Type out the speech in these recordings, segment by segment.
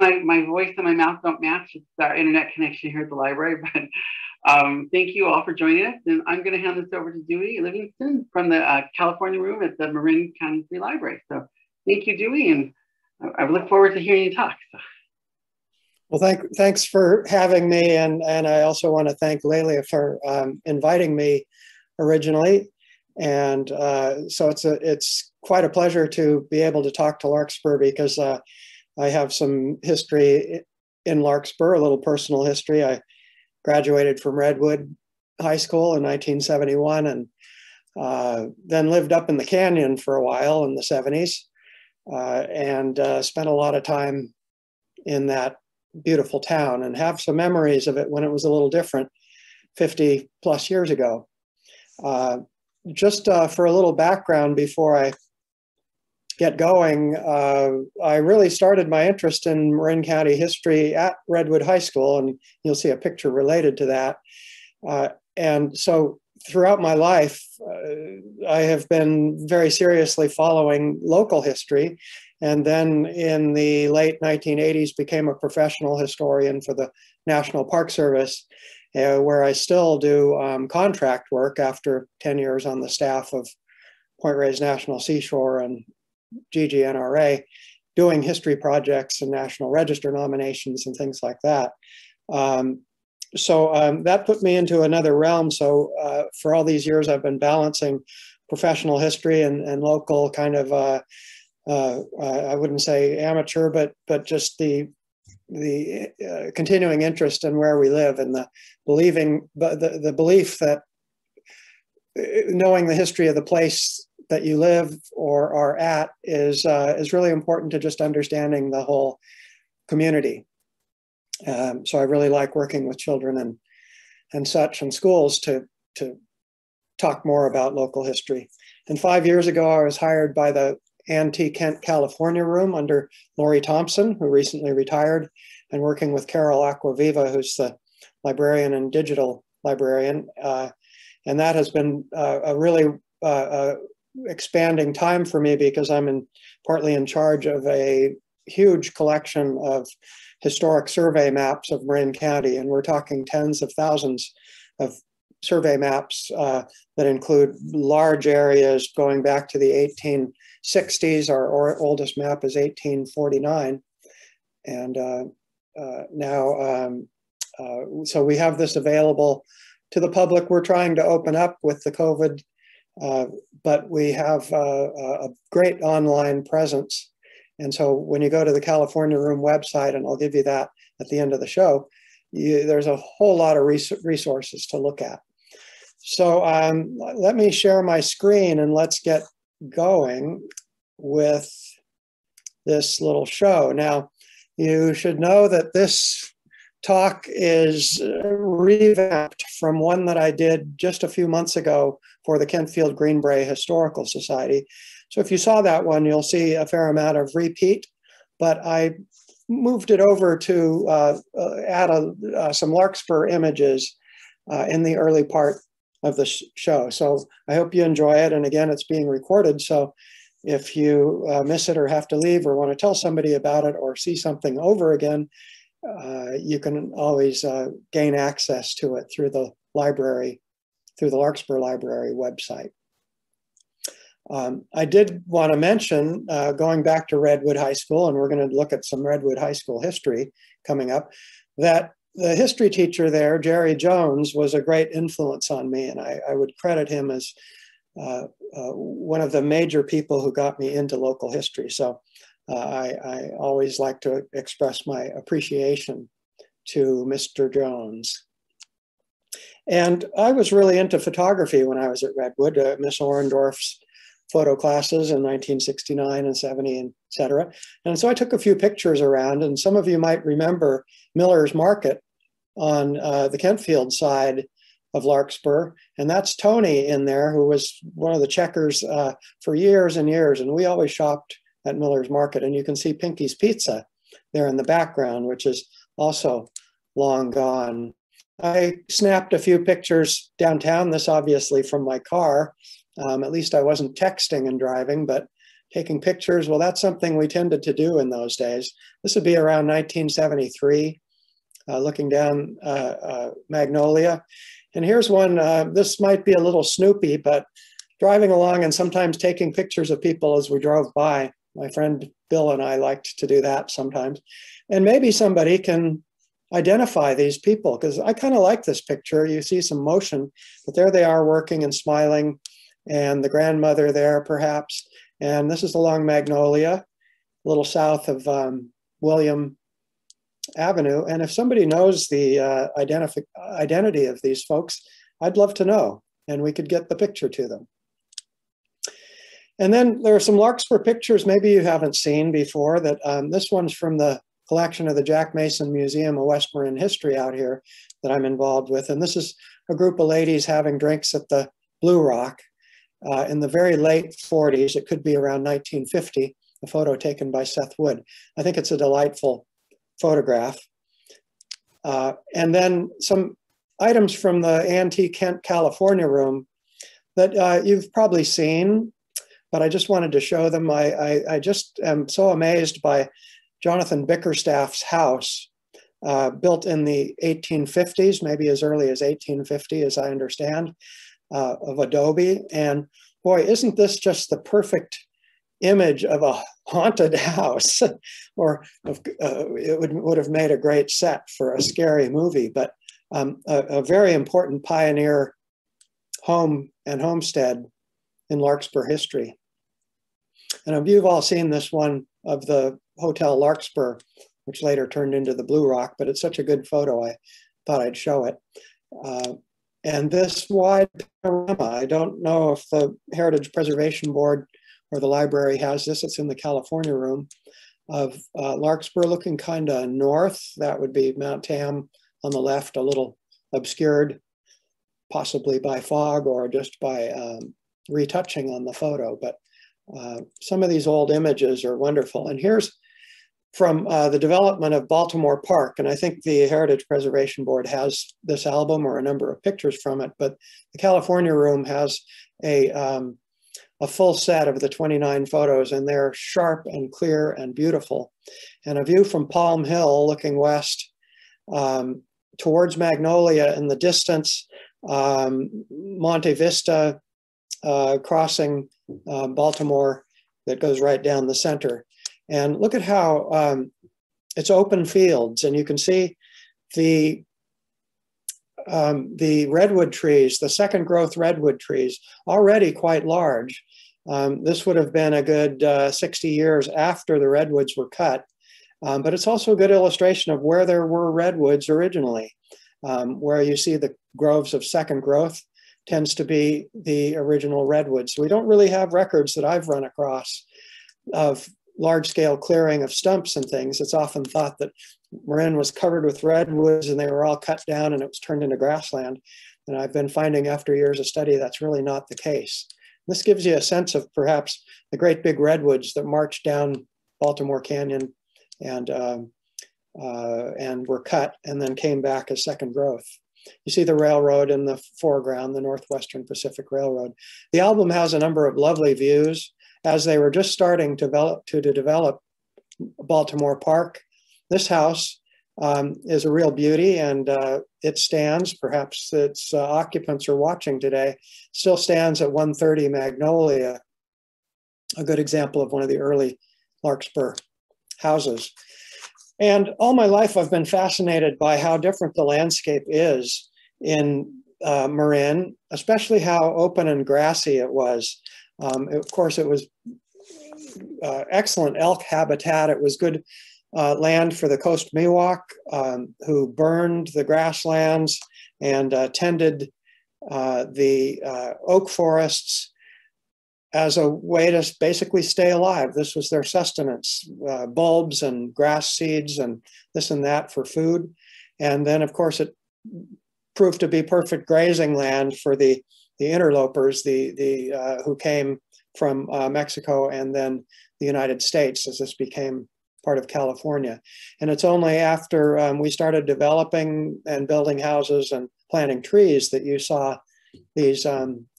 my voice and my mouth don't match. It's our internet connection here at the library, but thank you all for joining us. And I'm going to hand this over to Dewey Livingston from the California room at the Marin County Free Library. So thank you, Dewey, and I look forward to hearing you talk. So. Well, thanks for having me, and I also want to thank Lelia for inviting me originally. And so it's quite a pleasure to be able to talk to Larkspur, because I have some history in Larkspur, a little personal history. I graduated from Redwood High School in 1971, and then lived up in the canyon for a while in the 70s, and spent a lot of time in that beautiful town, and have some memories of it when it was a little different 50 plus years ago. Just for a little background before I get going, I really started my interest in Marin County history at Redwood High School, and you'll see a picture related to that. And so throughout my life, I have been very seriously following local history, and then in the late 1980s became a professional historian for the National Park Service, where I still do contract work after 10 years on the staff of Point Reyes National Seashore and GGNRA, doing history projects and National Register nominations and things like that. So that put me into another realm. So for all these years, I've been balancing professional history and local kind of, I wouldn't say amateur, but just the continuing interest in where we live, and the belief that knowing the history of the place that you live or are at is really important to just understanding the whole community. So I really like working with children and such in schools to talk more about local history. And 5 years ago, I was hired by the Ann T. Kent California room under Lori Thompson, who recently retired, and working with Carol Aquaviva, who's the librarian and digital librarian. And that has been a really expanding time for me, because I'm partly in charge of a huge collection of historic survey maps of Marin County. And we're talking tens of thousands of survey maps that include large areas going back to the 1860s. Our oldest map is 1849. And now, so we have this available to the public. We're trying to open up with the COVID, but we have a great online presence. And so when you go to the California Room website, and I'll give you that at the end of the show, there's a whole lot of resources to look at. So let me share my screen and let's get going with this little show. Now, you should know that this talk is revamped from one that I did just a few months ago for the Kentfield Greenbrae Historical Society. So if you saw that one, you'll see a fair amount of repeat, but I moved it over to add some Larkspur images in the early part of the show. So I hope you enjoy it. And again, it's being recorded. So if you miss it or have to leave or want to tell somebody about it or see something over again, you can always gain access to it through the library, through the Larkspur Library website. I did want to mention, going back to Redwood High School, and we're going to look at some Redwood High School history coming up, that the history teacher there, Jerry Jones, was a great influence on me, and I would credit him as one of the major people who got me into local history. So I always like to express my appreciation to Mr. Jones. And I was really into photography when I was at Redwood, Miss Orendorf's photo classes in 1969 and 70, et cetera. And so I took a few pictures around, and some of you might remember Miller's Market on the Kentfield side of Larkspur. And that's Tony in there, who was one of the checkers for years and years. And we always shopped at Miller's Market. And you can see Pinky's Pizza there in the background, which is also long gone. I snapped a few pictures downtown, this obviously from my car. At least I wasn't texting and driving, but taking pictures. Well, that's something we tended to do in those days. This would be around 1973, looking down Magnolia. And here's one, this might be a little snoopy, but driving along and sometimes taking pictures of people as we drove by. My friend Bill and I liked to do that sometimes. And maybe somebody can identify these people, because I kind of like this picture. You see some motion, but there they are working and smiling, and the grandmother there perhaps. And this is along Magnolia, a little south of William Avenue. And if somebody knows the identity of these folks, I'd love to know, and we could get the picture to them. And then there are some Larkspur pictures maybe you haven't seen before. That this one's from the collection of the Jack Mason Museum of West Marin History out here that I'm involved with. And this is a group of ladies having drinks at the Blue Rock in the very late 40s. It could be around 1950, a photo taken by Seth Wood. I think it's a delightful photograph. And then some items from the Antique Kent, California room that you've probably seen, but I just wanted to show them. I just am so amazed by Jonathan Bickerstaff's house, built in the 1850s, maybe as early as 1850, as I understand, of adobe. And boy, isn't this just the perfect image of a haunted house? Or it would have made a great set for a scary movie, but a very important pioneer home and homestead in Larkspur history. And you've all seen this one of the Hotel Larkspur, which later turned into the Blue Rock, but it's such a good photo, I thought I'd show it. And this wide panorama, I don't know if the Heritage Preservation Board or the library has this. It's in the California room, of Larkspur looking kind of north. That would be Mount Tam on the left, a little obscured, possibly by fog or just by retouching on the photo. But some of these old images are wonderful. And here's from the development of Baltimore Park. And I think the Heritage Preservation Board has this album or a number of pictures from it, but the California room has a full set of the 29 photos, and they're sharp and clear and beautiful. And a view from Palm Hill looking west towards Magnolia in the distance, Monte Vista crossing Baltimore that goes right down the center. And look at how it's open fields, and you can see the redwood trees, the second growth redwood trees, already quite large. This would have been a good 60 years after the redwoods were cut, but it's also a good illustration of where there were redwoods originally. Where you see the groves of second growth tends to be the original redwoods. We don't really have records that I've run across of large-scale clearing of stumps and things. It's often thought that Marin was covered with redwoods and they were all cut down and it was turned into grassland. And I've been finding after years of study that's really not the case. This gives you a sense of perhaps the great big redwoods that marched down Baltimore Canyon and were cut and then came back as second growth. You see the railroad in the foreground, the Northwestern Pacific Railroad. The album has a number of lovely views as they were just starting to develop Baltimore Park. This house is a real beauty, and it stands, perhaps its occupants are watching today, still stands at 130 Magnolia, a good example of one of the early Larkspur houses. And all my life, I've been fascinated by how different the landscape is in Marin, especially how open and grassy it was. Of course, it was excellent elk habitat. It was good land for the Coast Miwok, who burned the grasslands and tended the oak forests as a way to basically stay alive. This was their sustenance, bulbs and grass seeds and this and that for food. And then, of course, it proved to be perfect grazing land for the interlopers, who came from Mexico and then the United States as this became part of California. And it's only after we started developing and building houses and planting trees that you saw these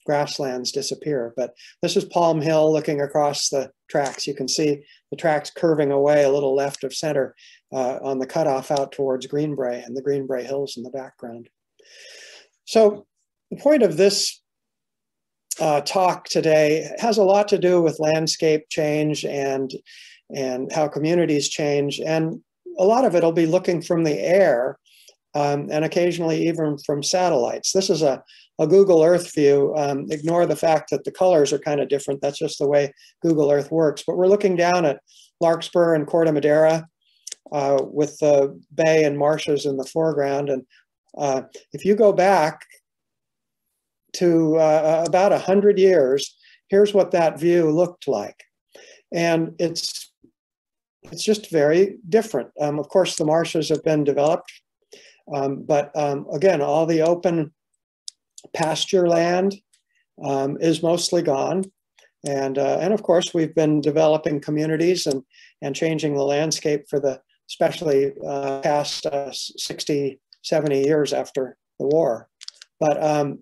grasslands disappear. But this is Palm Hill looking across the tracks. You can see the tracks curving away a little left of center on the cutoff out towards Greenbrae, and the Greenbrae Hills in the background. So the point of this talk today has a lot to do with landscape change and how communities change. And a lot of it will be looking from the air and occasionally even from satellites. This is a Google Earth view. Ignore the fact that the colors are kind of different. That's just the way Google Earth works. But we're looking down at Larkspur and Quartimadera with the bay and marshes in the foreground. And if you go back to about 100 years, here's what that view looked like. And it's just very different. Of course, the marshes have been developed, but again, all the open pasture land is mostly gone. And of course, we've been developing communities and changing the landscape for the, especially past 60, 70 years after the war. But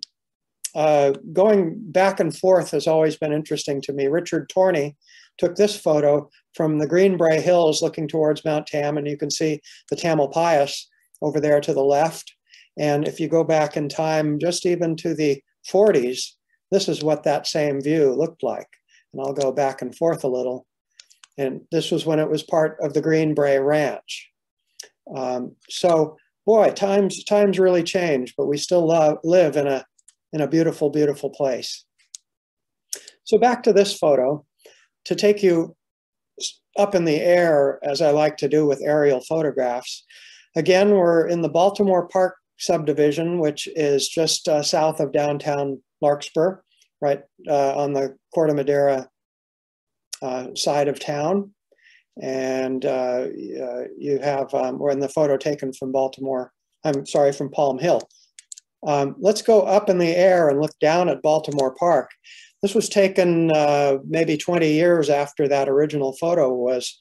going back and forth has always been interesting to me. Richard Torney took this photo from the Greenbrae Hills looking towards Mount Tam, and you can see the Tamalpais over there to the left. And if you go back in time, just even to the 40s, this is what that same view looked like. And I'll go back and forth a little. And this was when it was part of the Greenbrae Ranch. So, boy, times really change, but we still live in a beautiful, beautiful place. So back to this photo, to take you up in the air, as I like to do with aerial photographs. Again, we're in the Baltimore Park subdivision, which is just south of downtown Larkspur, right on the Quartimadera side of town. And you have, we're in the photo taken from from Palm Hill. Let's go up in the air and look down at Baltimore Park. This was taken maybe 20 years after that original photo was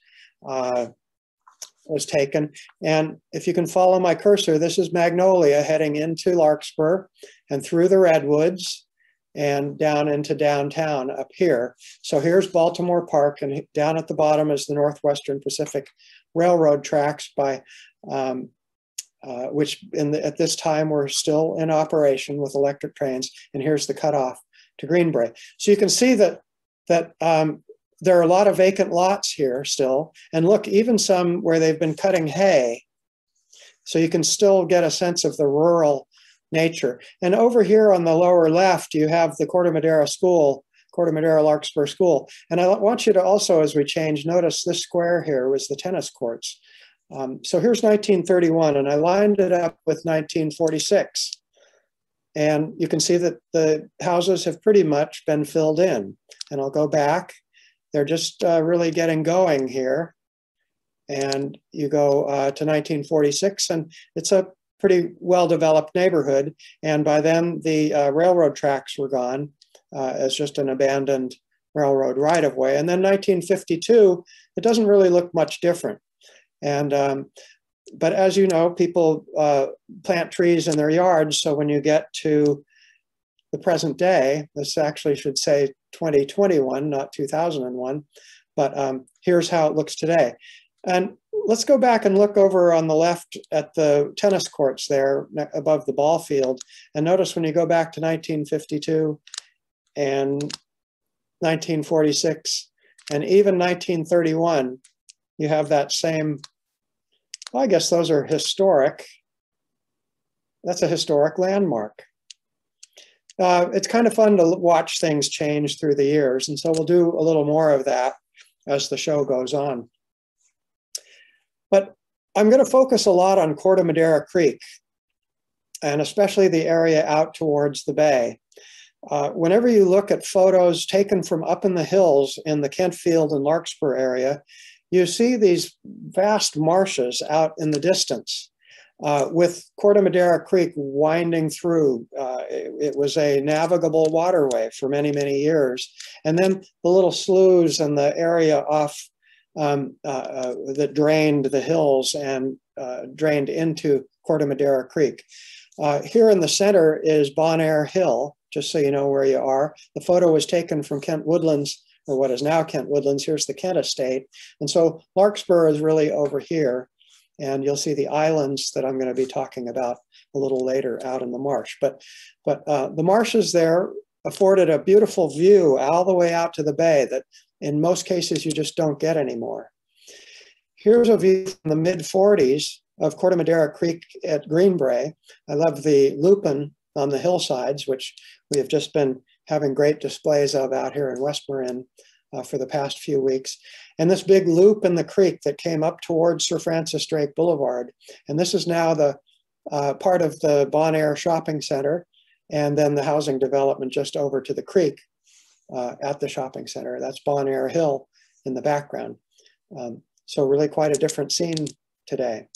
taken. And if you can follow my cursor, this is Magnolia heading into Larkspur and through the Redwoods and down into downtown up here. So here's Baltimore Park, and down at the bottom is the Northwestern Pacific Railroad tracks by which at this time were still in operation with electric trains. And here's the cutoff to Greenbrae. So you can see that there are a lot of vacant lots here still. And look, even some where they've been cutting hay. So you can still get a sense of the rural nature. And over here on the lower left, you have the Quartimadera School, Quartimadera Larkspur School. And I want you to also, as we change, notice this square here was the tennis courts. So here's 1931, and I lined it up with 1946. And you can see that the houses have pretty much been filled in. And I'll go back. They're just really getting going here. And you go to 1946, and it's a pretty well-developed neighborhood. And by then, the railroad tracks were gone as just an abandoned railroad right-of-way. And then 1952, it doesn't really look much different. And but as you know, people plant trees in their yards. So when you get to the present day, this actually should say 2021, not 2001. But here's how it looks today. And let's go back and look over on the left at the tennis courts there above the ball field. And notice when you go back to 1952 and 1946 and even 1931, you have that same, well, I guess those are historic. That's a historic landmark. It's kind of fun to watch things change through the years. And so we'll do a little more of that as the show goes on. But I'm going to focus a lot on Quartimadera Creek, and especially the area out towards the bay. Whenever you look at photos taken from up in the hills in the Kentfield and Larkspur area, you see these vast marshes out in the distance with Quartimadera Creek winding through. It was a navigable waterway for many, many years. And then the little sloughs and the area off that drained the hills and drained into Quartimadera Creek. Here in the center is Bonaire Hill, just so you know where you are. The photo was taken from Kent Woodlands, or what is now Kent Woodlands. Here's the Kent estate. And so Larkspur is really over here. And you'll see the islands that I'm going to be talking about a little later out in the marsh. But the marshes there afforded a beautiful view all the way out to the bay that in most cases you just don't get anymore. Here's a view from the mid-40s of Quartimadera Creek at Greenbrae. I love the lupin on the hillsides, which we have just been having great displays of out here in West Marin for the past few weeks. And this big loop in the creek that came up towards Sir Francis Drake Boulevard. And this is now the part of the Bonaire shopping center, and then the housing development just over to the creek at the shopping center. That's Bonaire Hill in the background. So really quite a different scene today.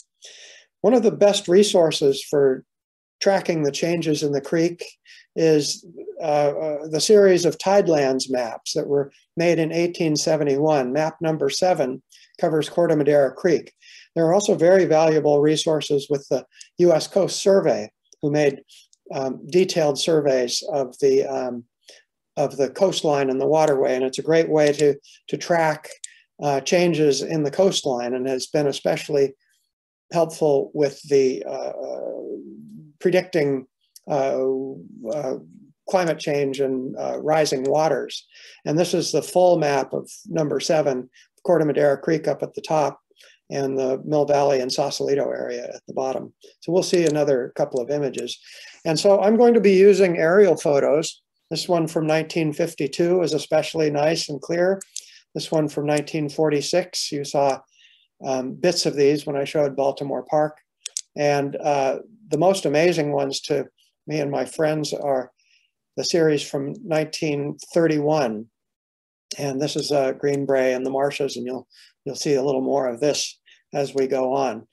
One of the best resources for tracking the changes in the creek is the series of Tidelands maps that were made in 1871. Map number 7 covers Quartimadera Creek. There are also very valuable resources with the U.S. Coast Survey, who made detailed surveys of the coastline and the waterway. And it's a great way to track changes in the coastline, and has been especially helpful with the predicting climate change and rising waters. And this is the full map of number 7, Quartimadera Creek up at the top, and the Mill Valley and Sausalito area at the bottom. So we'll see another couple of images. And so I'm going to be using aerial photos. This one from 1952 is especially nice and clear. This one from 1946, you saw bits of these when I showed Baltimore Park. And the most amazing ones to me and my friends are the series from 1931. And this is Greenbrae and the Marshes, and you'll see a little more of this as we go on.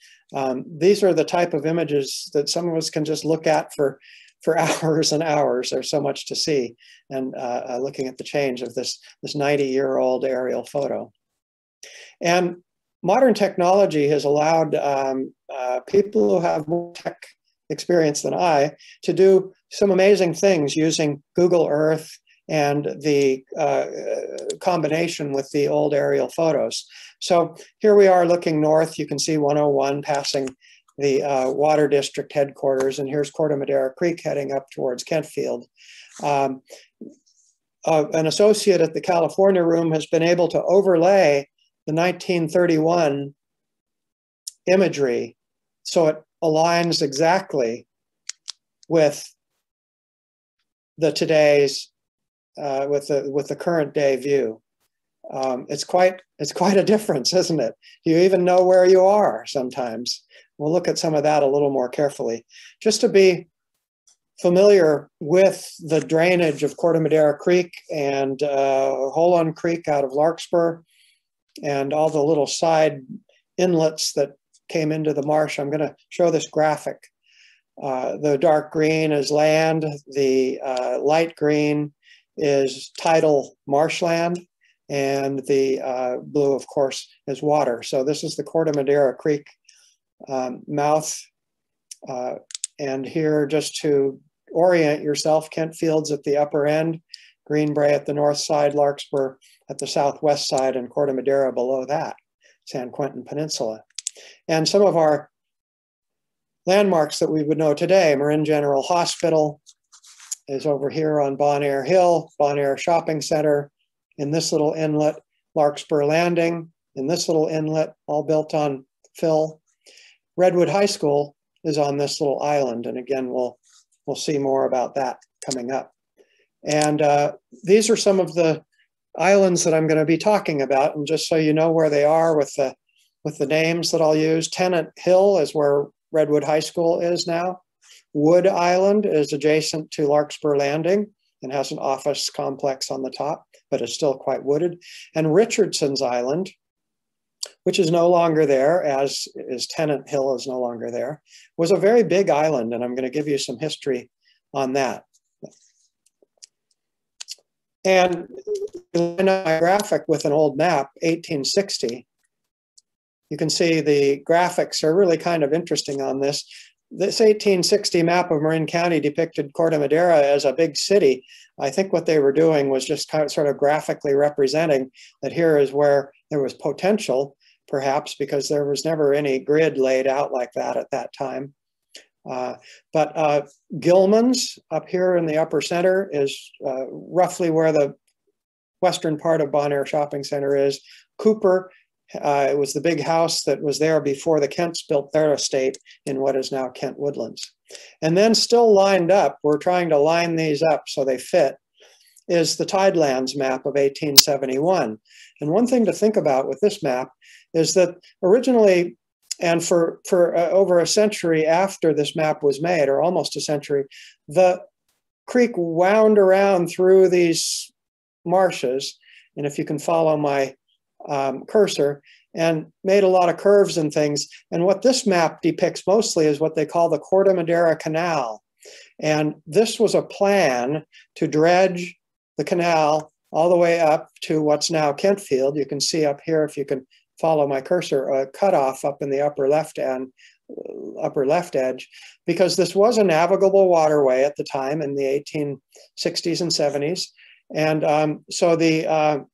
These are the type of images that some of us can just look at for hours and hours. There's so much to see, and looking at the change of this 90-year-old aerial photo. And modern technology has allowed people who have more tech experience than I to do some amazing things using Google Earth and the combination with the old aerial photos. So here we are looking north. You can see 101 passing the Water District headquarters, and here's Quartimadera Creek heading up towards Kentfield. An associate at the California Room has been able to overlay the 1931 imagery so it aligns exactly with the today's with the current day view. It's quite a difference, isn't it? You even know where you are sometimes. We'll look at some of that a little more carefully. Just to be familiar with the drainage of Quartimadera Creek and Holon Creek out of Larkspur and all the little side inlets that came into the marsh, I'm going to show this graphic. The dark green is land, the light green is tidal marshland, and the blue, of course, is water. So this is the Quartimadera Creek mouth. And here, just to orient yourself, Kentfield's at the upper end, Greenbrae at the north side, Larkspur at the southwest side, and Quartimadera below that, San Quentin Peninsula. And some of our landmarks that we would know today, Marin General Hospital is over here on Bonaire Hill, Bonaire Shopping Center, in this little inlet, Larkspur Landing, in this little inlet, all built on fill. Redwood High School is on this little island, and again, we'll see more about that coming up. And these are some of the islands that I'm going to be talking about, and just so you know where they are with the names that I'll use. Tennant Hill is where Redwood High School is now. Wood Island is adjacent to Larkspur Landing and has an office complex on the top, but is still quite wooded. And Richardson's Island, which is no longer there, as is Tennant Hill is no longer there, was a very big island, and I'm going to give you some history on that. And in my graphic with an old map, 1860, you can see the graphics are really kind of interesting on this. this 1860 map of Marin County depicted Quartimadera as a big city. I think what they were doing was just kind of sort of graphically representing that here is where there was potential, perhaps because there was never any grid laid out like that at that time. But Gilman's up here in the upper center is roughly where the western part of Bonaire Shopping Center is. Cooper, it was the big house that was there before the Kents built their estate in what is now Kent Woodlands. And then still lined up, we're trying to line these up so they fit, is the Tidelands Map of 1871. And one thing to think about with this map is that originally, and for over a century after this map was made, or almost a century, the creek wound around through these marshes, and if you can follow my cursor, and made a lot of curves and things. And what this map depicts mostly is what they call the Quartimadera Canal. And this was a plan to dredge the canal all the way up to what's now Kentfield. You can see up here, if you can follow my cursor, a cutoff up in the upper left edge, because this was a navigable waterway at the time in the 1860s and 70s. And so the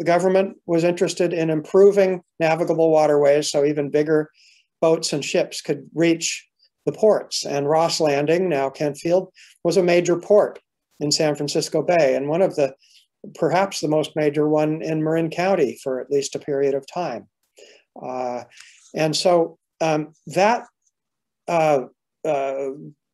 government was interested in improving navigable waterways so even bigger boats and ships could reach the ports. And Ross Landing, now Kentfield, was a major port in San Francisco Bay, and one of the, perhaps the most major one in Marin County for at least a period of time. And so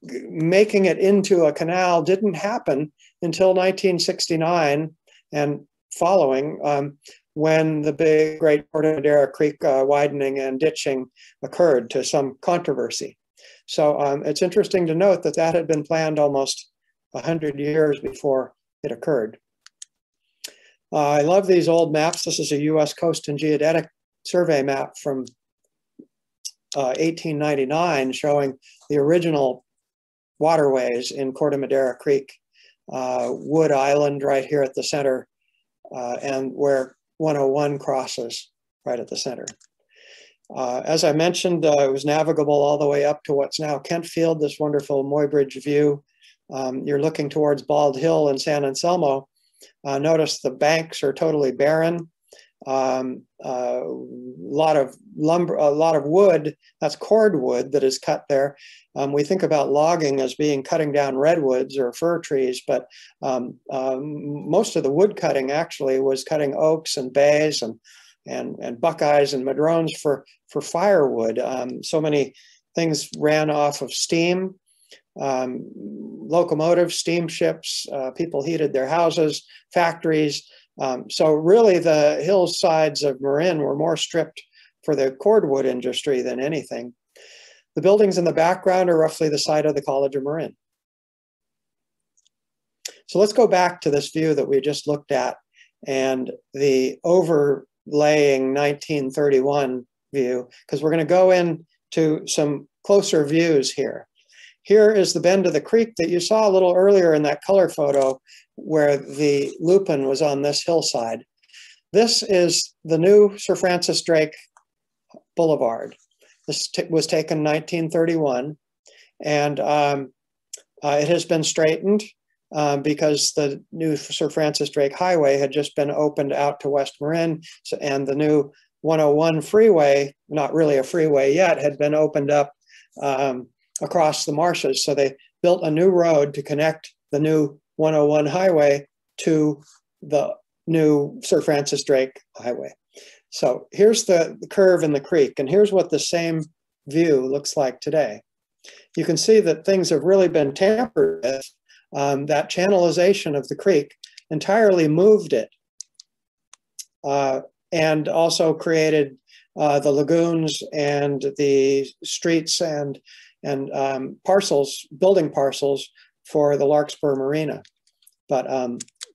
making it into a canal didn't happen until 1969 and following, when the big Great Quartimadera Creek widening and ditching occurred to some controversy. So it's interesting to note that that had been planned almost 100 years before it occurred. I love these old maps. This is a U.S. Coast and Geodetic survey map from 1899 showing the original waterways in Quartimadera Creek, Wood Island right here at the center, and where 101 crosses right at the center. As I mentioned, it was navigable all the way up to what's now Kentfield, this wonderful Muybridge view. You're looking towards Bald Hill and San Anselmo. Notice the banks are totally barren. A lot of lumber, a lot of wood, that's cordwood that is cut there. We think about logging as being cutting down redwoods or fir trees, but most of the wood cutting actually was cutting oaks and bays and buckeyes and madrones for firewood. So many things ran off of steam, locomotives, steamships, people heated their houses, factories. So really the hillsides of Marin were more stripped for the cordwood industry than anything. The buildings in the background are roughly the site of the College of Marin. So let's go back to this view that we just looked at and the overlaying 1931 view, because we're going to go into some closer views here. Here is the bend of the creek that you saw a little earlier in that color photo where the lupin was on this hillside. This is the new Sir Francis Drake Boulevard. This was taken in 1931, and it has been straightened because the new Sir Francis Drake Highway had just been opened out to West Marin, and the new 101 freeway, not really a freeway yet, had been opened up across the marshes. So they built a new road to connect the new 101 highway to the new Sir Francis Drake Highway. So here's the curve in the creek, and here's what the same view looks like today. You can see that things have really been tampered with. That channelization of the creek entirely moved it and also created the lagoons and the streets and parcels, building parcels for the Larkspur Marina. But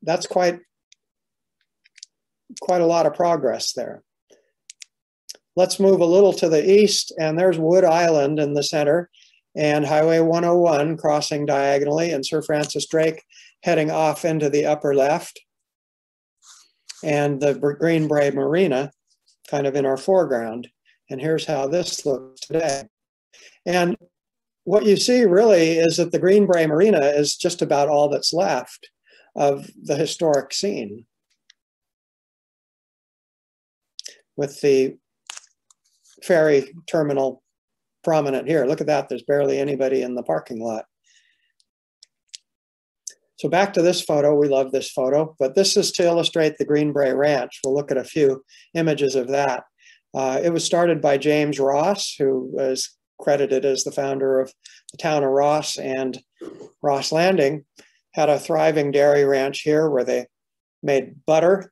that's quite a lot of progress there. Let's move a little to the east, and there's Wood Island in the center, and Highway 101 crossing diagonally, and Sir Francis Drake heading off into the upper left, and the Greenbrae Marina kind of in our foreground. And here's how this looks today. And what you see really is that the Greenbrae Marina is just about all that's left of the historic scene, with the ferry terminal prominent here. Look at that, there's barely anybody in the parking lot. So back to this photo, we love this photo, but this is to illustrate the Greenbrae Ranch. We'll look at a few images of that. It was started by James Ross, who is credited as the founder of the town of Ross and Ross Landing. Had a thriving dairy ranch here where they made butter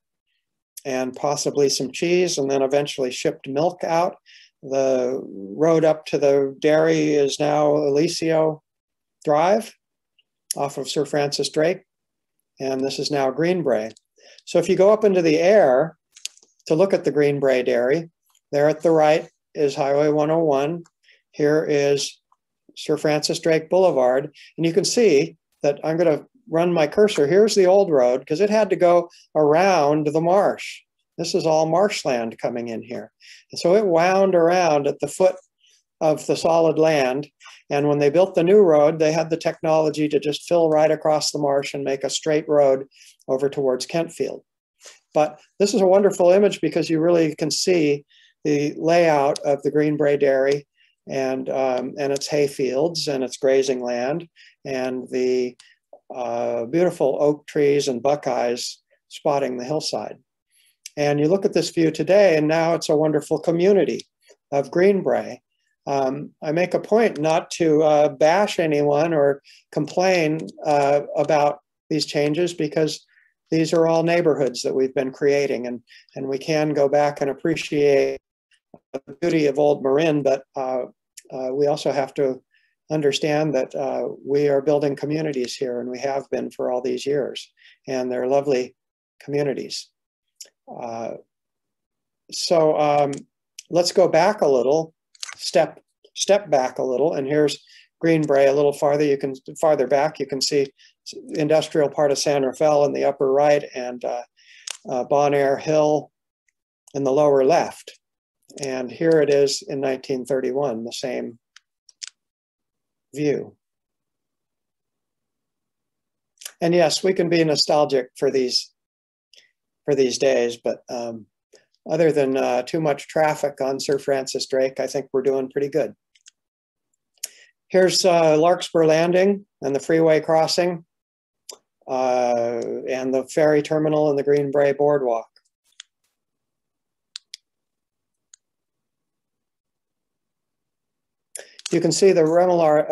and possibly some cheese, and then eventually shipped milk out. The road up to the dairy is now Eliseo Drive off of Sir Francis Drake, and this is now Greenbrae. So if you go up into the air to look at the Greenbrae Dairy, there at the right is Highway 101. Here is Sir Francis Drake Boulevard, and you can see that I'm going to run my cursor. Here's the old road, because it had to go around the marsh. This is all marshland coming in here. And so it wound around at the foot of the solid land. And when they built the new road, they had the technology to just fill right across the marsh and make a straight road over towards Kentfield. But this is a wonderful image because you really can see the layout of the Greenbrae Dairy and its hay fields and its grazing land and the beautiful oak trees and buckeyes spotting the hillside. And you look at this view today, and now it's a wonderful community of Greenbrae. I make a point not to bash anyone or complain about these changes, because these are all neighborhoods that we've been creating, and we can go back and appreciate the beauty of Old Marin, but we also have to understand that we are building communities here, and we have been for all these years, and they're lovely communities. So let's go back a little, step back a little, and here's Greenbrae a little farther. Farther back, you can see the industrial part of San Rafael in the upper right, and Bonaire Hill in the lower left. And here it is in 1931, the same view. And yes, we can be nostalgic for these days, but other than too much traffic on Sir Francis Drake, I think we're doing pretty good. Here's Larkspur Landing and the freeway crossing and the ferry terminal and the Greenbrae Boardwalk. You can see the Remillard,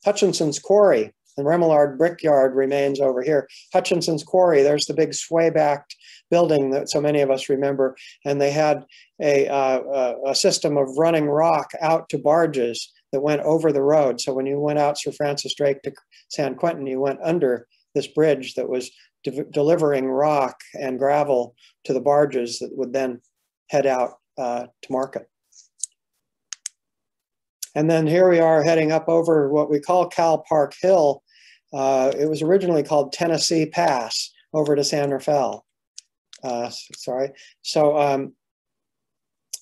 Hutchinson's Quarry. The Remillard Brickyard remains over here. Hutchinson's Quarry, there's the big sway-backed building that so many of us remember. And they had a system of running rock out to barges that went over the road. So when you went out Sir Francis Drake to San Quentin, you went under this bridge that was delivering rock and gravel to the barges that would then head out to market. And then here we are heading up over what we call Cal Park Hill. It was originally called Tennessee Pass over to San Rafael. So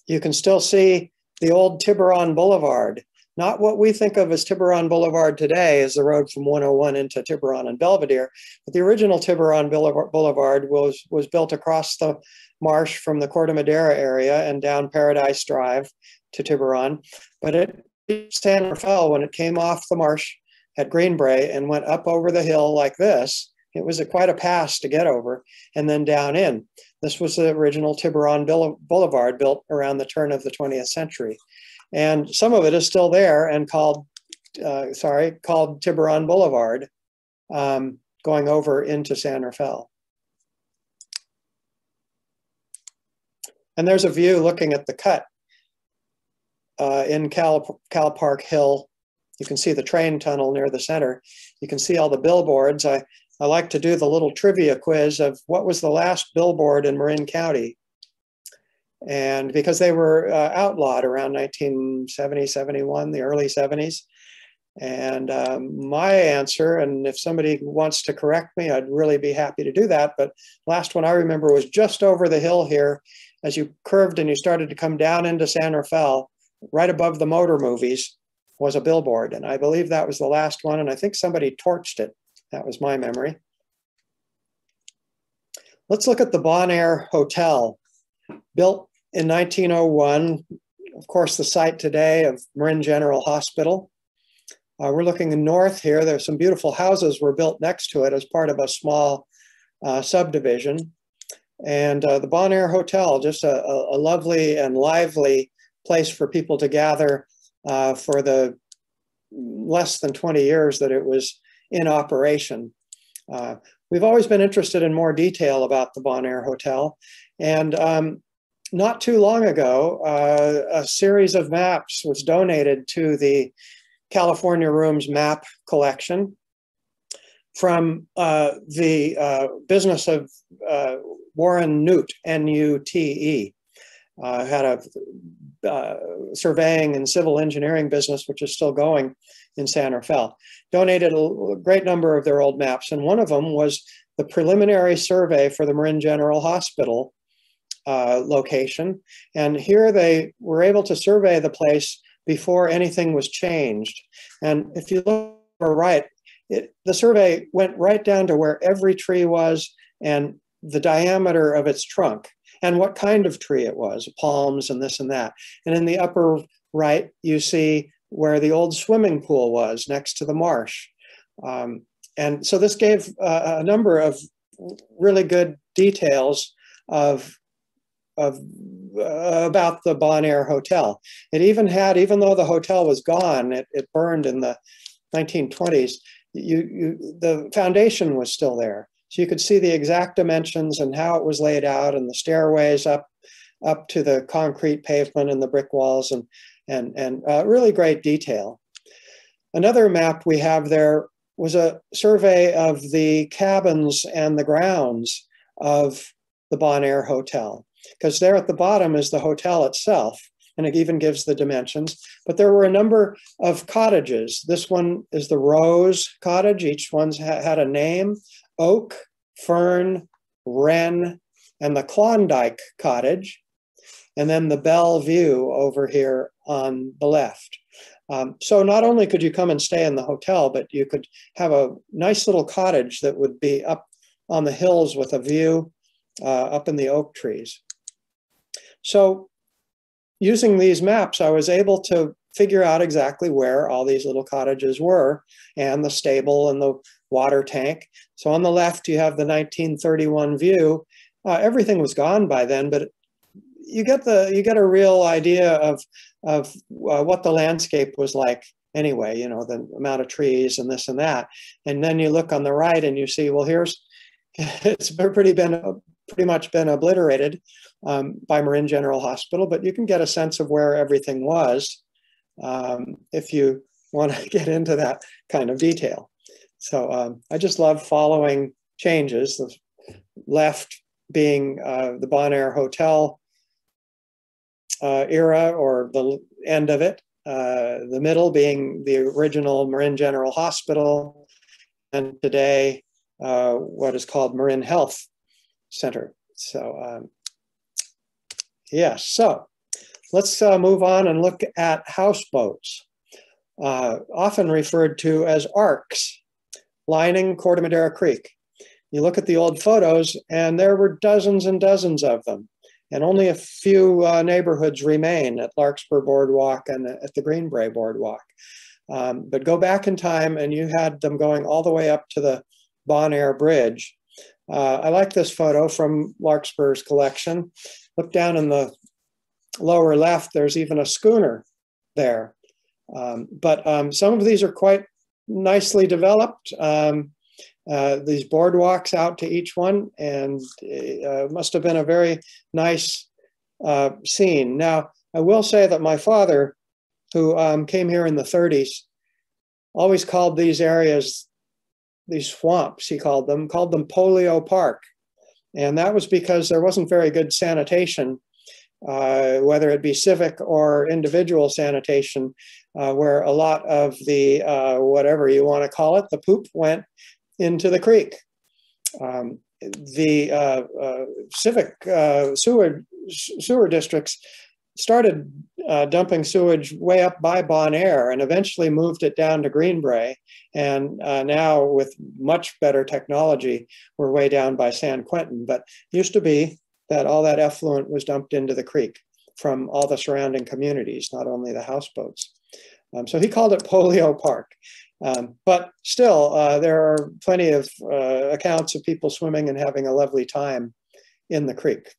you can still see the old Tiburon Boulevard. Not what we think of as Tiburon Boulevard today as the road from 101 into Tiburon and Belvedere, but the original Tiburon Boulevard was built across the marsh from the Quartimadera area and down Paradise Drive to Tiburon. But it San Rafael, when it came off the marsh at Greenbrae and went up over the hill like this, it was quite a pass to get over and then down in. This was the original Tiburon Boulevard built around the turn of the 20th century. And some of it is still there and called Tiburon Boulevard, going over into San Rafael. And there's a view looking at the cut in Cal Park Hill. You can see the train tunnel near the center. You can see all the billboards. I like to do the little trivia quiz of what was the last billboard in Marin County. And because they were outlawed around 1970, 71, the early 70s. And my answer, and if somebody wants to correct me, I'd really be happy to do that. But last one I remember was just over the hill here as you curved and you started to come down into San Rafael, right above the motor movies. was a billboard. And I believe that was the last one. And I think somebody torched it. That was my memory. Let's look at the Bonaire Hotel, built in 1901. Of course, the site today of Marin General Hospital. We're looking north here. There's some beautiful houses were built next to it as part of a small subdivision. And the Bonaire Hotel, just a lovely and lively place for people to gather for the less than 20 years that it was in operation. We've always been interested in more detail about the Bonaire Hotel. And not too long ago, a series of maps was donated to the California Rooms map collection from the business of Warren Nute, N-U-T-E, had a surveying and civil engineering business, which is still going in San Rafael. Donated a great number of their old maps, and one of them was the preliminary survey for the Marin General Hospital location. And here they were able to survey the place before anything was changed. And if you look on the right, the survey went right down to where every tree was and the diameter of its trunk and what kind of tree it was, palms and this and that. And in the upper right, you see where the old swimming pool was next to the marsh. And so this gave a number of really good details of about the Bonaire Hotel. It even had, even though the hotel was gone, it burned in the 1920s, the foundation was still there. So you could see the exact dimensions and how it was laid out and the stairways up to the concrete pavement and the brick walls and really great detail. Another map we have there was a survey of the cabins and the grounds of the Bonaire Hotel, because there at the bottom is the hotel itself, and it even gives the dimensions. But there were a number of cottages. This one is the Rose Cottage. Each one's had a name: Oak, Fern, Wren, and the Klondike Cottage, and then the Bellevue over here on the left. So not only could you come and stay in the hotel, but you could have a nice little cottage that would be up on the hills with a view up in the oak trees. So using these maps, I was able to figure out exactly where all these little cottages were and the stable and the water tank. So on the left, you have the 1931 view. Everything was gone by then, but you get a real idea of what the landscape was like anyway, you know, the amount of trees and this and that. And then you look on the right and you see, well, it's pretty much been obliterated by Marin General Hospital, but you can get a sense of where everything was if you want to get into that kind of detail. So I just love following changes. The left being the Bonaire Hotel era, or the end of it, the middle being the original Marin General Hospital, and today what is called Marin Health Center. So yes, so let's move on and look at houseboats, often referred to as arks, lining Quartimadera Creek. You look at the old photos and there were dozens and dozens of them, and only a few neighborhoods remain at Larkspur Boardwalk and at the Greenbrae Boardwalk. But go back in time and you had them going all the way up to the Bonaire Bridge. I like this photo from Larkspur's collection. Look down in the lower left, there's even a schooner there. But some of these are quite nicely developed. These boardwalks out to each one, and it must have been a very nice scene. Now, I will say that my father, who came here in the 30s, always called these areas, these swamps, he called them Polio Park. And that was because there wasn't very good sanitation, whether it be civic or individual sanitation, where a lot of the, whatever you want to call it, the poop went into the creek. The civic sewer districts started dumping sewage way up by Bonaire and eventually moved it down to Greenbrae. And now with much better technology, we're way down by San Quentin. But used to be that all that effluent was dumped into the creek from all the surrounding communities, not only the houseboats. So he called it Polio Park. But still, there are plenty of accounts of people swimming and having a lovely time in the creek.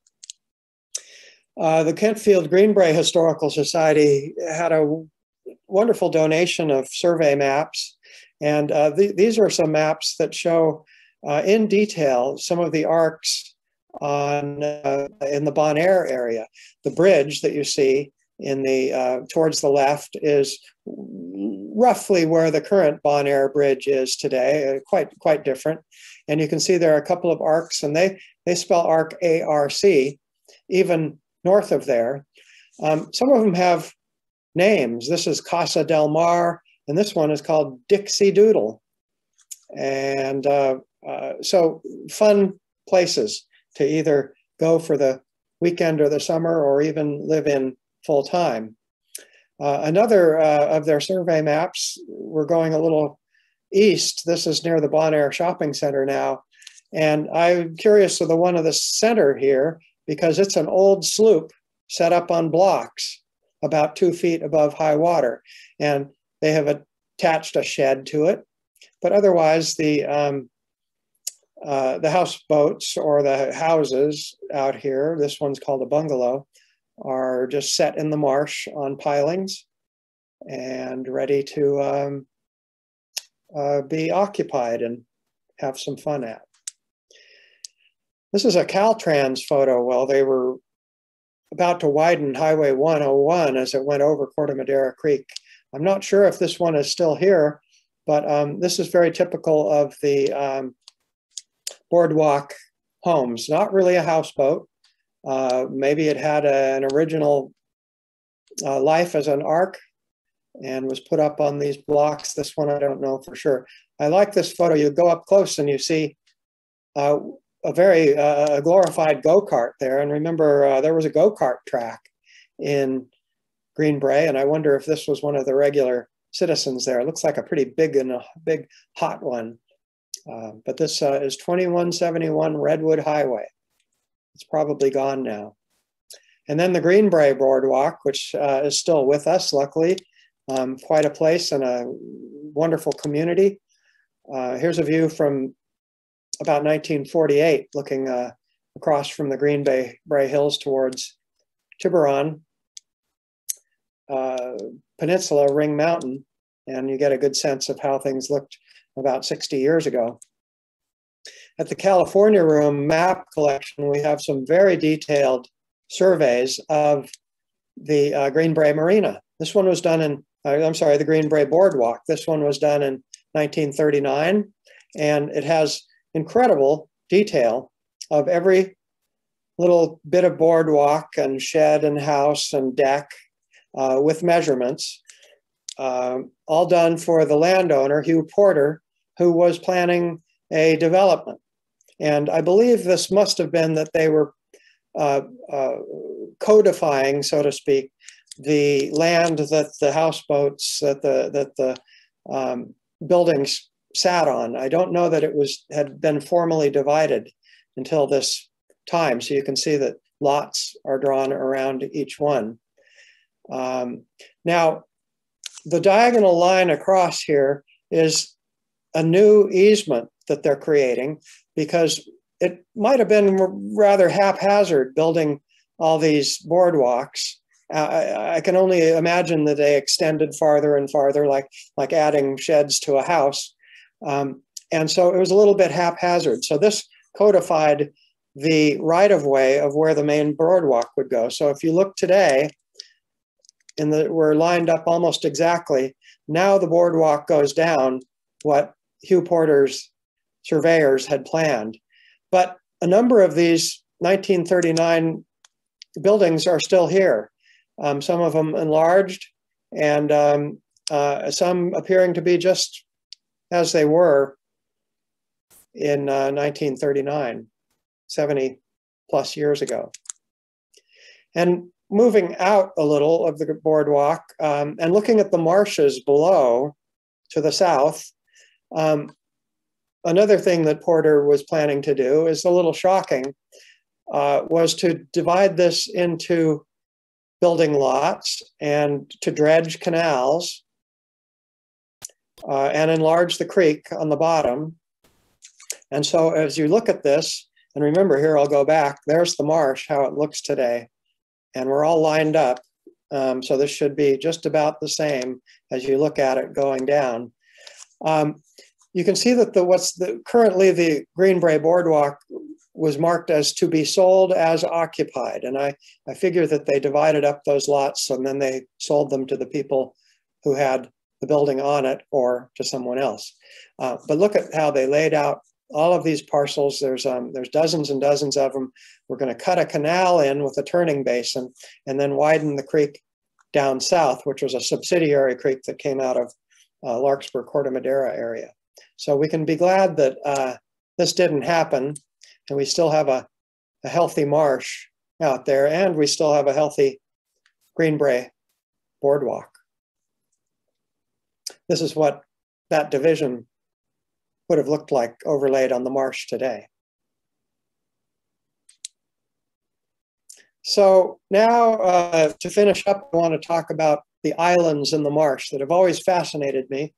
The Kentfield Greenbrae Historical Society had a wonderful donation of survey maps. And these are some maps that show in detail some of the arcs in the Bonaire area. The bridge that you see in the towards the left is roughly where the current Bonaire Bridge is today, quite different. And you can see there are a couple of arcs, and they spell arc A-R-C, even north of there. Some of them have names. This is Casa del Mar, and this one is called Dixie Doodle. And so fun places to either go for the weekend or the summer, or even live in full time. Another of their survey maps, we're going a little east. This is near the Bonaire Shopping Center now. And I'm curious of the one of the center here, because it's an old sloop set up on blocks about 2 feet above high water. And they have attached a shed to it. But otherwise, the houseboats, or the houses out here, this one's called a bungalow, are just set in the marsh on pilings and ready to be occupied and have some fun at. This is a Caltrans photo. Well, they were about to widen Highway 101 as it went over Quartimadera Creek. I'm not sure if this one is still here, but this is very typical of the boardwalk homes. Not really a houseboat. Maybe it had an original life as an ark and was put up on these blocks. This one, I don't know for sure. I like this photo. You go up close and you see a very glorified go-kart there. And remember, there was a go-kart track in Greenbrae, and I wonder if this was one of the regular citizens there. It looks like a pretty big hot one. But this is 2171 Redwood Highway. It's probably gone now. And then the Greenbrae Boardwalk, which is still with us, luckily. Quite a place and a wonderful community. Here's a view from about 1948, looking across from the Greenbrae Hills towards Tiburon Peninsula, Ring Mountain, and you get a good sense of how things looked about 60 years ago. At the California Room map collection, we have some very detailed surveys of the Greenbrae Marina. This one was done in, I'm sorry, the Greenbrae Boardwalk. This one was done in 1939, and it has incredible detail of every little bit of boardwalk and shed and house and deck with measurements, all done for the landowner, Hugh Porter, who was planning a development. And I believe this must have been that they were codifying, so to speak, the land that the houseboats, that the buildings sat on. I don't know that it had been formally divided until this time. So you can see that lots are drawn around each one. Now, the diagonal line across here is a new easement that they're creating, because it might have been rather haphazard building all these boardwalks. I can only imagine that they extended farther and farther, like adding sheds to a house. And so it was a little bit haphazard. So this codified the right-of-way of where the main boardwalk would go. So if you look today, we're lined up almost exactly. Now the boardwalk goes down what Hugh Porter's surveyors had planned. But a number of these 1939 buildings are still here. Some of them enlarged, and some appearing to be just as they were in 1939, 70 plus years ago. And moving out a little of the boardwalk and looking at the marshes below to the south, another thing that Porter was planning to do is a little shocking, was to divide this into building lots and to dredge canals and enlarge the creek on the bottom. And so as you look at this, and remember here, I'll go back, there's the marsh, how it looks today. And we're all lined up. So this should be just about the same as you look at it going down. You can see that currently the Greenbrae Boardwalk was marked as to be sold as occupied. And I figure that they divided up those lots and then they sold them to the people who had the building on it or to someone else. But look at how they laid out all of these parcels. There's dozens and dozens of them. We're going to cut a canal in with a turning basin and then widen the creek down south, which was a subsidiary creek that came out of Larkspur Quartimadera area. So we can be glad that this didn't happen, and we still have a healthy marsh out there, and we still have a healthy Greenbrae boardwalk. This is what that division would have looked like overlaid on the marsh today. So now to finish up, I want to talk about the islands in the marsh that have always fascinated me.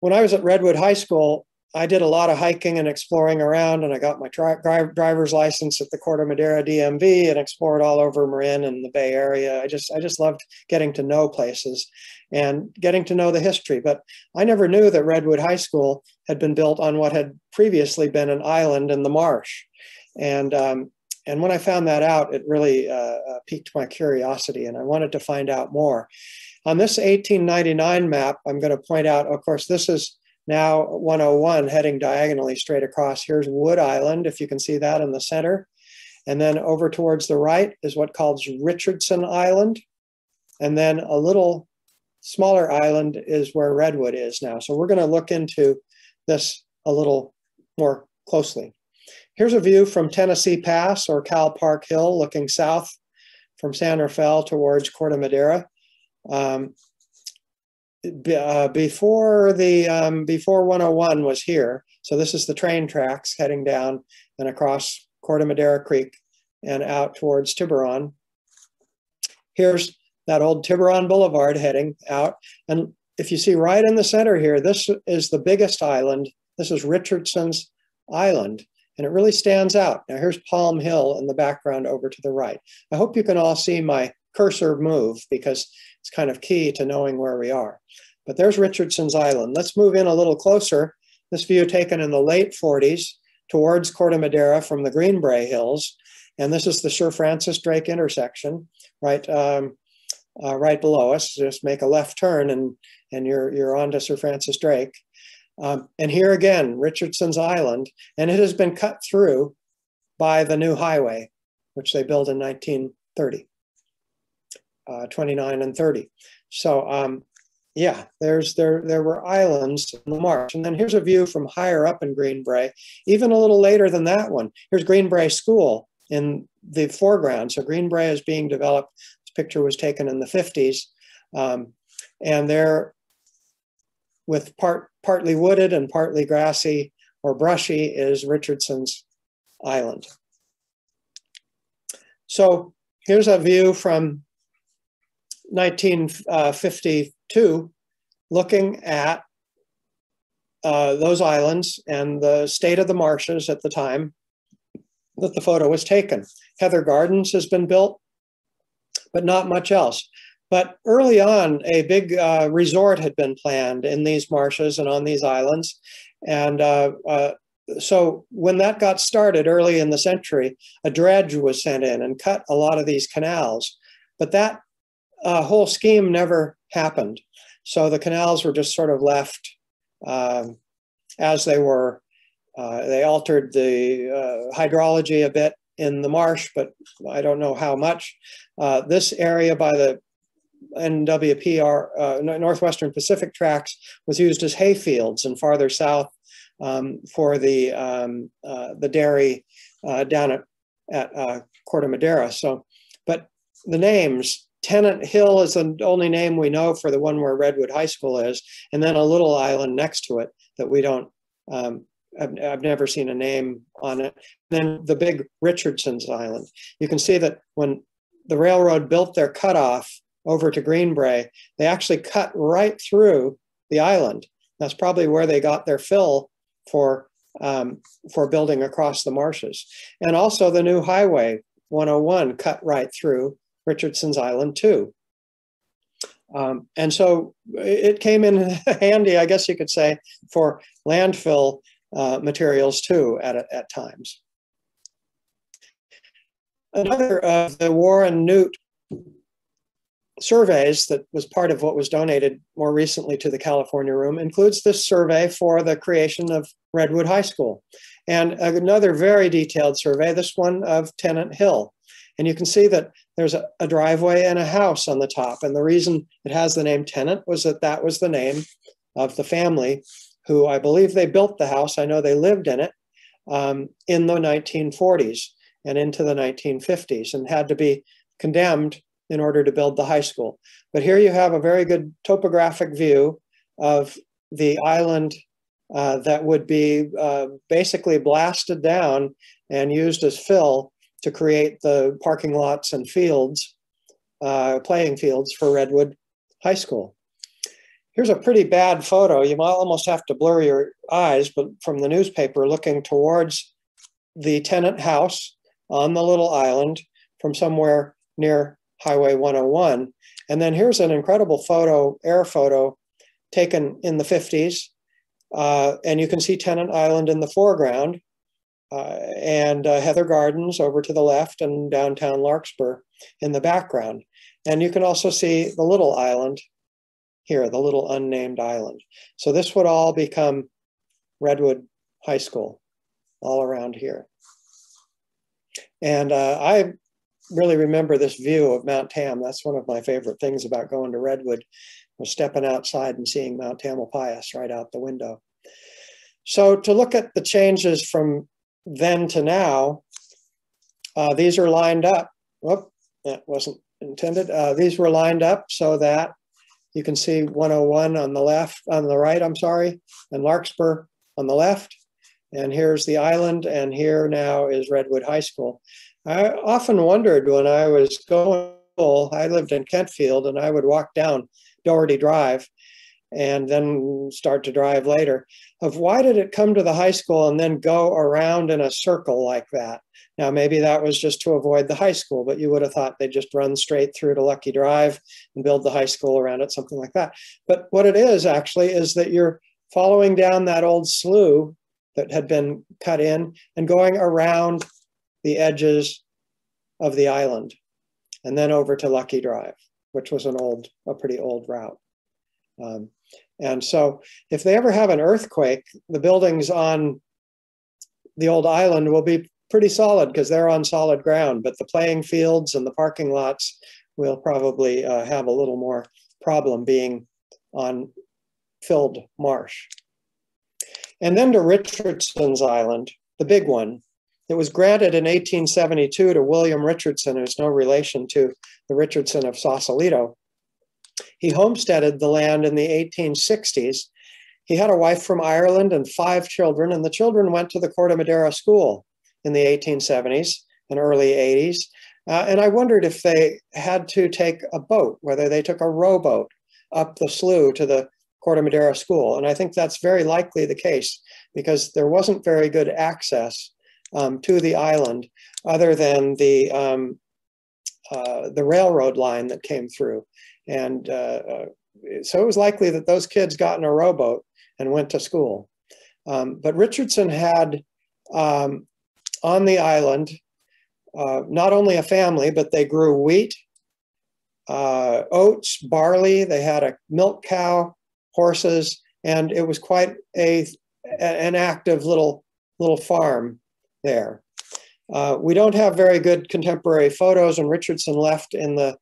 When I was at Redwood High School, I did a lot of hiking and exploring around, and I got my driver's license at the Quartimadera DMV and explored all over Marin and the Bay Area. I just loved getting to know places and getting to know the history. But I never knew that Redwood High School had been built on what had previously been an island in the marsh. And when I found that out, it really piqued my curiosity, and I wanted to find out more. On this 1899 map, I'm going to point out, of course, this is now 101 heading diagonally straight across. Here's Wood Island, if you can see that in the center. And then over towards the right is what calls Richardson Island. And then a little smaller island is where Redwood is now. So we're going to look into this a little more closely. Here's a view from Tennessee Pass or Cal Park Hill, looking south from San Rafael towards Quartimadera. Before 101 was here, so this is the train tracks heading down and across Quartimadera Creek and out towards Tiburon. Here's that old Tiburon Boulevard heading out. And if you see right in the center here, this is the biggest island. This is Richardson's Island, and it really stands out. Now here's Palm Hill in the background over to the right. I hope you can all see my cursor move because it's kind of key to knowing where we are. But there's Richardson's Island. Let's move in a little closer. This view taken in the late 40s towards Quartimadera from the Greenbrae Hills. And this is the Sir Francis Drake intersection, right below us. Just make a left turn and you're on to Sir Francis Drake. And here again, Richardson's Island, and it has been cut through by the new highway, which they built in 1930, 29 and 30. So yeah, there were islands in the marsh. And then here's a view from higher up in Greenbrae, even a little later than that one. Here's Greenbrae School in the foreground. So Greenbrae is being developed. This picture was taken in the 50s. And there, with partly wooded and partly grassy or brushy, is Richardson's Island. So here's a view from 1952, looking at those islands and the state of the marshes at the time that the photo was taken. Heather Gardens has been built, but not much else. But early on, a big resort had been planned in these marshes and on these islands. And so when that got started early in the century, a dredge was sent in and cut a lot of these canals. But that whole scheme never happened. So the canals were just sort of left as they were. They altered the hydrology a bit in the marsh, but I don't know how much. This area by the NWPR, Northwestern Pacific Tracts, was used as hay fields, and farther south for the dairy down at Quartimadera. So, but the names. Tennant Hill is the only name we know for the one where Redwood High School is, and then a little island next to it that we don't, I've never seen a name on it. Then the big Richardson's Island. You can see that when the railroad built their cutoff over to Greenbrae, they actually cut right through the island. That's probably where they got their fill for building across the marshes. And also the new Highway 101 cut right through Richardson's Island too. And so it came in handy, I guess you could say, for landfill materials too at times. Another of the Warren Newt surveys that was part of what was donated more recently to the California Room includes this survey for the creation of Redwood High School. And another very detailed survey, this one of Tennant Hill. And you can see that there's a driveway and a house on the top. And the reason it has the name Tennant was that that was the name of the family who, I believe, they built the house. I know they lived in it in the 1940s and into the 1950s and had to be condemned in order to build the high school. But here you have a very good topographic view of the island that would be basically blasted down and used as fill to create the parking lots and fields, playing fields for Redwood High School. Here's a pretty bad photo. You might almost have to blur your eyes, but from the newspaper looking towards the Tennant house on the little island from somewhere near Highway 101. And then here's an incredible photo, air photo, taken in the 50s. And you can see Tennant Island in the foreground. And Heather Gardens over to the left and downtown Larkspur in the background. And you can also see the little island here, the little unnamed island. So this would all become Redwood High School all around here. And I really remember this view of Mount Tam. That's one of my favorite things about going to Redwood, was stepping outside and seeing Mount Tamalpais right out the window. So to look at the changes from then to now, these are lined up. Whoop, that wasn't intended. These were lined up so that you can see 101 on the left, on the right, I'm sorry, and Larkspur on the left. And here's the island, and here now is Redwood High School. I often wondered when I was going, I lived in Kentfield, and I would walk down Doherty Drive and then start to drive later, of why did it come to the high school and then go around in a circle like that? Now, maybe that was just to avoid the high school, but you would have thought they'd just run straight through to Lucky Drive and build the high school around it, something like that. But what it is actually is that you're following down that old slough that had been cut in and going around the edges of the island and then over to Lucky Drive, which was a pretty old route. And so if they ever have an earthquake, the buildings on the old island will be pretty solid because they're on solid ground, but the playing fields and the parking lots will probably have a little more problem being on filled marsh. And then to Richardson's Island, the big one. It was granted in 1872 to William Richardson, who's no relation to the Richardson of Sausalito. He homesteaded the land in the 1860s. He had a wife from Ireland and 5 children, and the children went to the Quartimadera school in the 1870s and early 80s. And I wondered if they had to take a boat, whether they took a rowboat up the slough to the Quartimadera school. And I think that's very likely the case because there wasn't very good access to the island other than the railroad line that came through. And so it was likely that those kids got in a rowboat and went to school. But Richardson had on the island not only a family, but they grew wheat, oats, barley. They had a milk cow, horses, and it was quite an active little farm there. We don't have very good contemporary photos, and Richardson left in the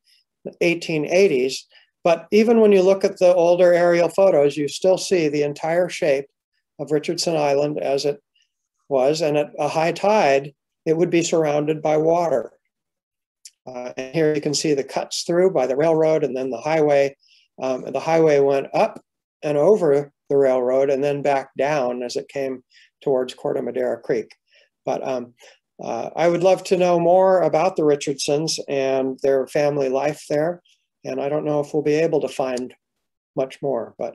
1880s, but even when you look at the older aerial photos, you still see the entire shape of Richardson Island as it was, and at a high tide, it would be surrounded by water. And here you can see the cuts through by the railroad and then the highway. The highway went up and over the railroad and then back down as it came towards Quartimadera Creek. But I would love to know more about the Richardsons and their family life there. And I don't know if we'll be able to find much more, but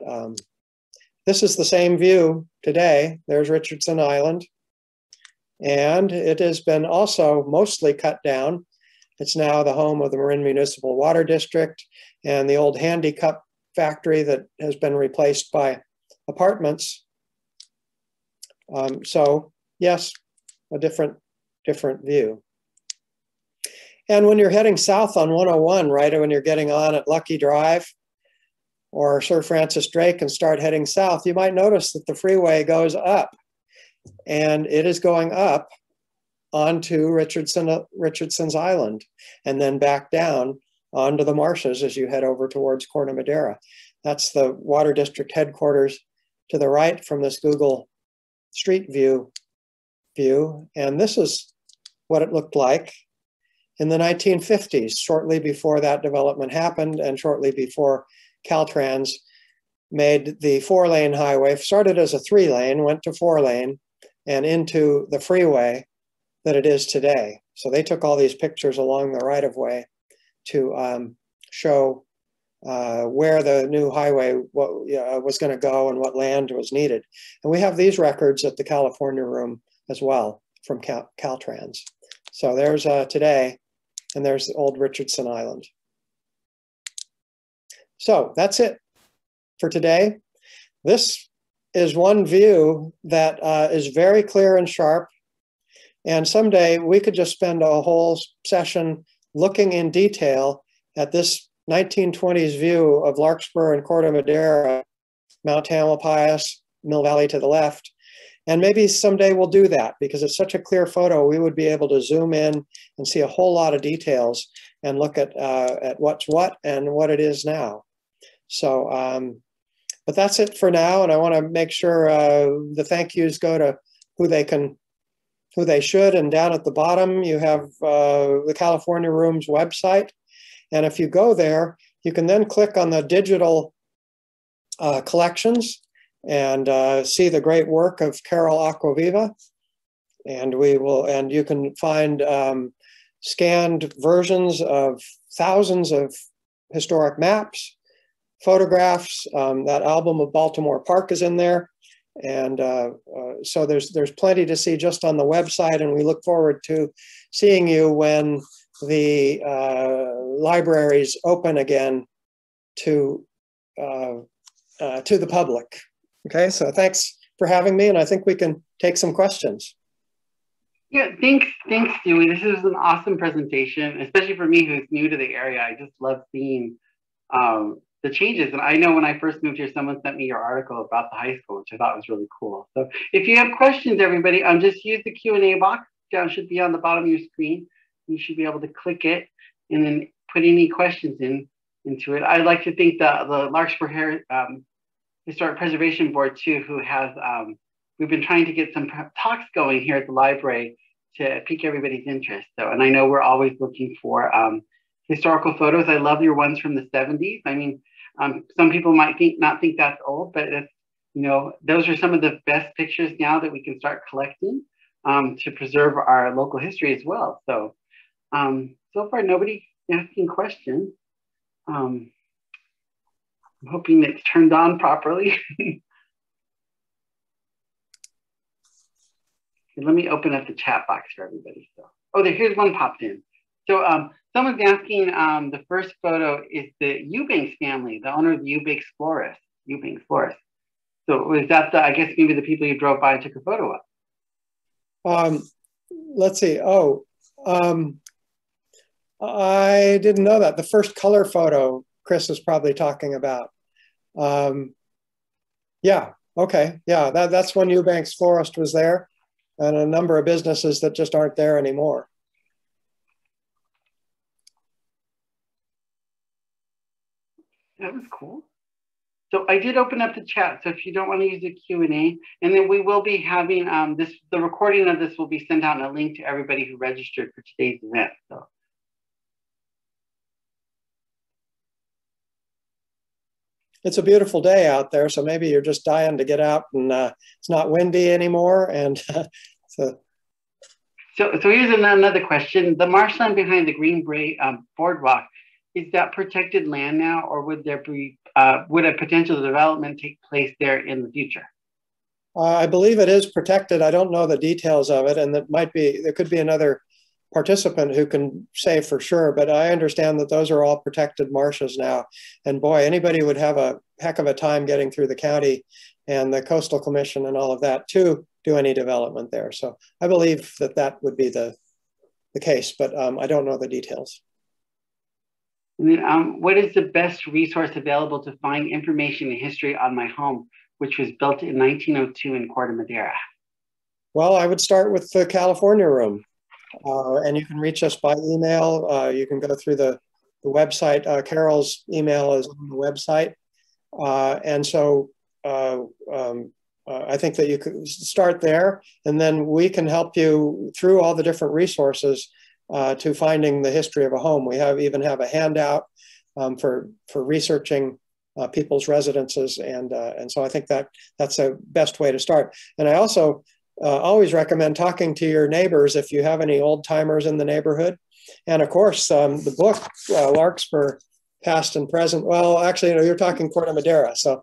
this is the same view today. There's Richardson Island. And it has been also mostly cut down. It's now the home of the Marin Municipal Water District and the old Handy Cup factory that has been replaced by apartments. So yes, a different view. And when you're heading south on 101, right, when you're getting on at Lucky Drive or Sir Francis Drake and start heading south, you might notice that the freeway goes up, and it is going up onto Richardson's Island and then back down onto the Marshes as you head over towards Quartimadera. That's the Water District headquarters to the right from this Google Street View. And this is what it looked like in the 1950s, shortly before that development happened and shortly before Caltrans made the 4-lane highway, started as a 3-lane, went to 4-lane and into the freeway that it is today. So they took all these pictures along the right-of-way to show where the new highway was going to go and what land was needed. And we have these records at the California Room as well from Caltrans. So there's today, and there's the old Richardson Island. So that's it for today. This is one view that is very clear and sharp. And someday we could just spend a whole session looking in detail at this 1920s view of Larkspur and Quartimadera, Mount Tamalpais, Mill Valley to the left. And maybe someday we'll do that because it's such a clear photo, we would be able to zoom in and see a whole lot of details and look at what's what and what it is now. So, but that's it for now. And I want to make sure the thank yous go to who they should. And down at the bottom, you have the California Room's website. And if you go there, you can then click on the digital collections and see the great work of Carol Aquaviva. And you can find scanned versions of thousands of historic maps, photographs. That album of Baltimore Park is in there. And so there's plenty to see just on the website, and we look forward to seeing you when the libraries open again to the public. Okay, so thanks for having me, and I think we can take some questions. Yeah, thanks, Dewey. This is an awesome presentation, especially for me who's new to the area. I just love seeing the changes. And I know when I first moved here, someone sent me your article about the high school, which I thought was really cool. So if you have questions, everybody, just use the Q&A box. It should be on the bottom of your screen. You should be able to click it and then put any questions into it. I'd like to thank the Larkspur Historic Preservation Board too, who has, we've been trying to get some talks going here at the library to pique everybody's interest. So, and I know we're always looking for historical photos. I love your ones from the 70s. I mean, some people might not think that's old, but it's, those are some of the best pictures now that we can start collecting to preserve our local history as well. So, so far nobody asking questions. I'm hoping it's turned on properly. Let me open up the chat box for everybody. So, here's one popped in. So someone's asking, the first photo is the Eubanks family, the owner of the Eubanks Florist. So is that I guess maybe the people you drove by and took a photo of? Let's see. I didn't know that. The first color photo Chris is probably talking about. Yeah, okay. Yeah, that's when Eubanks Florist was there, and a number of businesses that just aren't there anymore. That was cool. So I did open up the chat. So if you don't want to use the Q&A, and then we will be having the recording of this will be sent out and a link to everybody who registered for today's event. So it's a beautiful day out there, so maybe you're just dying to get out, and it's not windy anymore. And so here's another question. The marshland behind the Greenbrae boardwalk, is that protected land now, or would there be would a potential development take place there in the future? I believe it is protected. I don't know the details of it, and there could be another participant who can say for sure, but I understand that those are all protected marshes now. And boy, anybody would have a heck of a time getting through the county and the Coastal Commission and all of that to do any development there. So I believe that would be the case, but I don't know the details. And then, what is the best resource available to find information and history on my home, which was built in 1902 in Quartimadera? Well, I would start with the California Room, and you can reach us by email. You can go through the website. Carol's email is on the website, and so I think that you could start there, and then we can help you through all the different resources to finding the history of a home. We even have a handout for researching people's residences, and so I think that's the best way to start. And I also always recommend talking to your neighbors if you have any old timers in the neighborhood. And of course, the book Larkspur Past and Present. Well, actually, you're talking Quartimadera, so.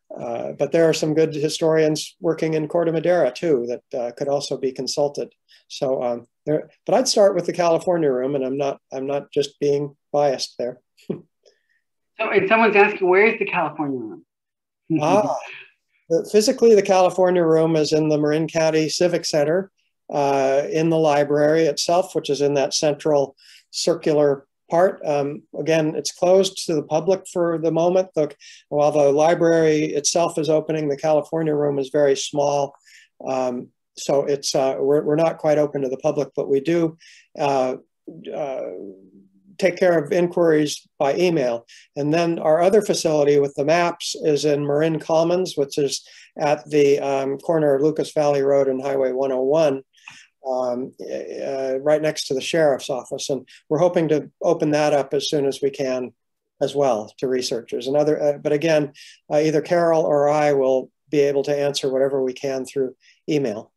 But there are some good historians working in Quartimadera too that could also be consulted. So, but I'd start with the California Room, and I'm not just being biased there. So, and someone's asking, where is the California Room? Physically, the California Room is in the Marin County Civic Center, in the library itself, which is in that central circular part. Again, it's closed to the public for the moment. While the library itself is opening, the California Room is very small. So it's we're not quite open to the public, but we do take care of inquiries by email. And then our other facility with the maps is in Marin Commons, which is at the corner of Lucas Valley Road and Highway 101. Right next to the sheriff's office, and we're hoping to open that up as soon as we can as well to researchers and other. But again, either Carol or I will be able to answer whatever we can through email.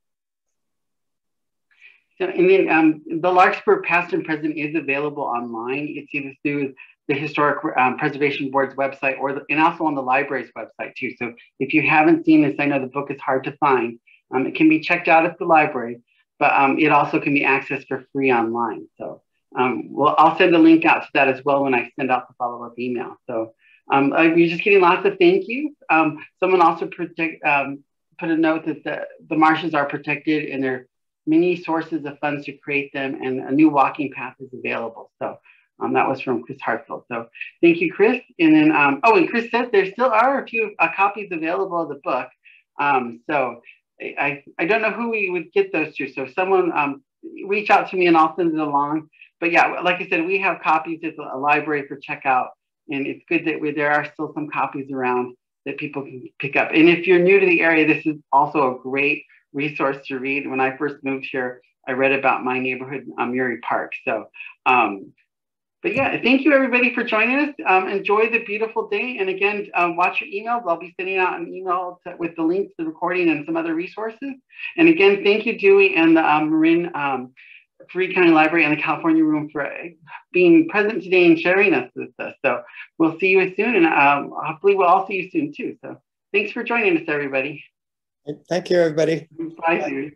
So, and then the Larkspur Past and Present is available online. It's either through the Historic Preservation Board's website and also on the library's website too. So if you haven't seen this, I know the book is hard to find. It can be checked out at the library, but it also can be accessed for free online. So I'll send a link out to that as well when I send out the follow-up email. So you're just getting lots of thank yous. Someone also put a note that the marshes are protected and there are many sources of funds to create them, and a new walking path is available. So that was from Chris Hartfield. So thank you, Chris. And then, and Chris said there still are a few copies available of the book. So I don't know who we would get those to. So if someone reach out to me and I'll send it along. But yeah, like I said, we have copies at the library for checkout, and it's good that there are still some copies around that people can pick up. And if you're new to the area, this is also a great resource to read. When I first moved here, I read about my neighborhood, Murray Park. So, but yeah, thank you everybody for joining us. Enjoy the beautiful day. And again, watch your emails. I'll be sending out an email with the link to the recording and some other resources. And again, thank you, Dewey and the Marin Free County Library and the California Room for being present today and sharing us with us. So we'll see you soon, and hopefully we'll all see you soon too. So thanks for joining us, everybody. Thank you, everybody. Bye.